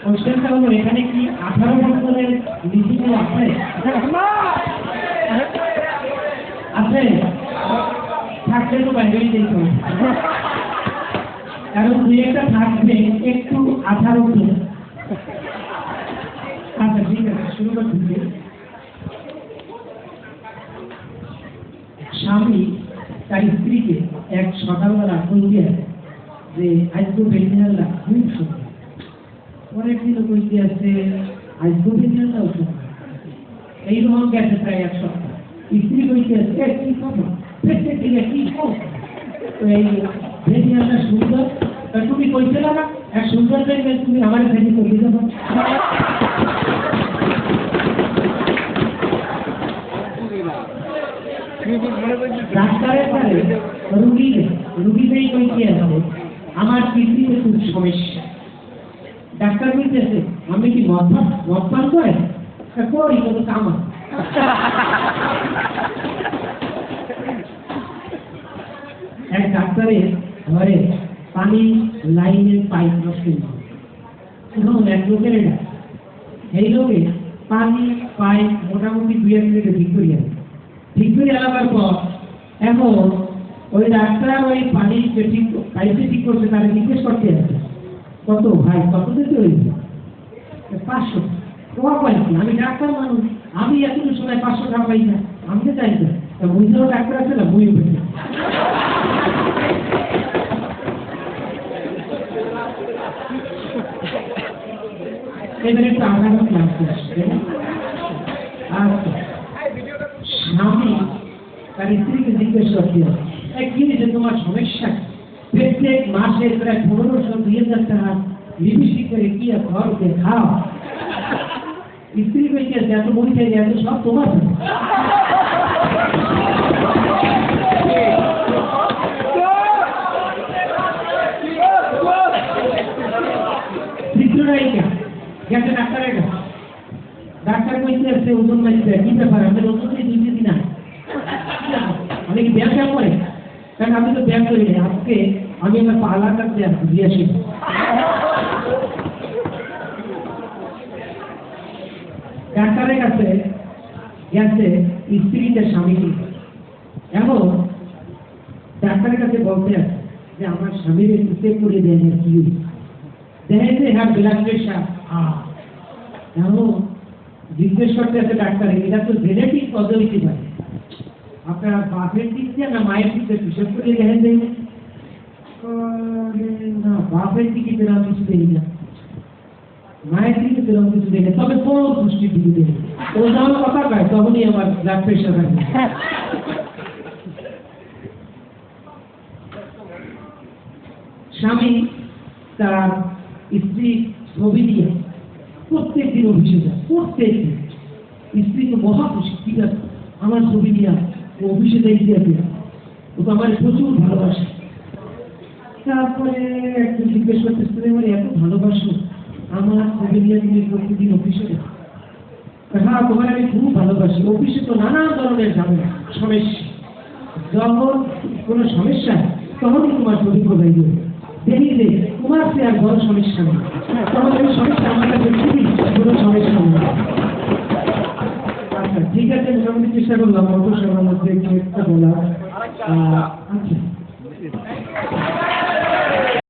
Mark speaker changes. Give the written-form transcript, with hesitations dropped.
Speaker 1: কোশ্চেনটা হলো এখানে কি 18 বছরের নিচে কেউ আছে? আছে? থাকলে তো বাইরে যেতে হবে, কারণ দুই একটা থাকবে একটু 18 প্লাস। আচ্ছা ঠিক আছে, শুরু করতেছি। স্বামী তার স্ত্রীকে এক সকালবেলা কইতে আছে যে আজকে বেরিয়াল্লা খুব সুন্দর। পরের দিন কইতে আছে আজকে বেরিয়াল্লাও সুন্দর। এইরকম গেছে প্রায় এক সপ্তাহ। স্ত্রী কইতে আছে কি খবর, কি খবর, তো এই বেরিয়াল্লা সুন্দর, তুমি কইছিল না এক সুন্দর দেখবে তুমি আমার ভেঙে করে দেবো। ডাক্তারের পরে রুগীদেরই কইতে আছে আমার কিডনিতে খুব সমস্যা। ডাক্তার কইতেছে আমি কি মদ পান করে করি কত কামা। এক ডাক্তারের ঘরে পানি লাইনের পাইপ নষ্ট হয়েছে, এক লোকের এটা এই লোকে পানি পাইপ মোটামুটি 2-1 মিনিটে ঠিক করে আলাবার পর এখন ওই ডাক্তার ওই পানি যে ঠিক পাইপে ঠিক করছে তারা জিজ্ঞেস করতে আছে কত ভাই কত দিতে হয়েছে? 500। তোমার পাইছি আমি ডাক্তার মানুষ, আমি এতটুকু সময় 500 টাকা পাই না, আমি তো চাই না বুঝলেও ডাক্তার আছে না বই উঠেছে। এবারে একটু আগামী ক্লাসে আসছে। স্বামী তার স্ত্রীকে জিজ্ঞেস করতে হবে কি হয়েছে তোমার সমস্যা? প্রত্যেক মাসে প্রায় 1500-2000 টাকা লিপস্টিক করে কি ঘরকে খাও। স্ত্রী কইতে এত মুড়ি খেয়ে এত সব তোমার। গেছে ডাক্তারের কাছে, ডাক্তার কইতে আসছে ওজন মাইছে কি ব্যাপার, আমাদের ওজন দিয়ে 2 দিন না আমি কি ব্যায়াম করে? কারণ আমি তো ব্যায়াম করি না, আজকে আমি আমার পার্লার কাছে দিয়ে আসি। ডাক্তারের কাছে গেছে স্ত্রীদের স্বামীকে, এখন ডাক্তারের কাছে বলতে আছে যে আমার স্বামীর একটু চেক করে দেন কি দেখে হ্যাঁ ব্লাড প্রেশার। এখন জিজ্ঞেস করতে আছে ডাক্তার এটা তো জেনেটিক পদ্ধতি পারে, আপনার বাপের দিক দিয়ে না মায়ের দিক দিয়ে হিসাব করে দেখেন দেয় না, বাপের দিকে বেরোম কিছু দেয় না, মায়ের দিকে বেরোম কিছু দেয় না, তবে কোন পুষ্টির দিকে দেয় ও যখন কথা পায় তখনই আমার ব্লাড প্রেশার থাকে। স্বামী তার স্ত্রী ছবি দিয়ে প্রত্যেক দিন অফিসে যায়, প্রত্যেক দিন। স্ত্রী তো মহা খুশি, ঠিক আছে আমার ছবি দিয়া ও অফিসে যাইতে আছে, ও তো আমার প্রচুর ভালোবাসে। তারপরে একটু জিজ্ঞেস করতে স্ত্রী আমার এত ভালোবাসো আমার ছবি দিয়ে তুমি প্রতিদিন অফিসে যাও? হ্যাঁ তোমার আমি খুব ভালোবাসি, অফিসে তো নানান ধরনের ঝামেলা সমস্যা, যখন কোনো সমস্যা তখনই তোমার ছবি প্রদায় দেবে, দেখি যে তোমার সে আর বড় সমস্যা নেই, তখন ওই সমস্যা আমার কাছে খুবই কোনো সমস্যা নেই। আচ্ছা ঠিক আছে, মোটামুটি চেষ্টা করলাম অবশ্যই আমার মধ্যে একটা বলা। আচ্ছা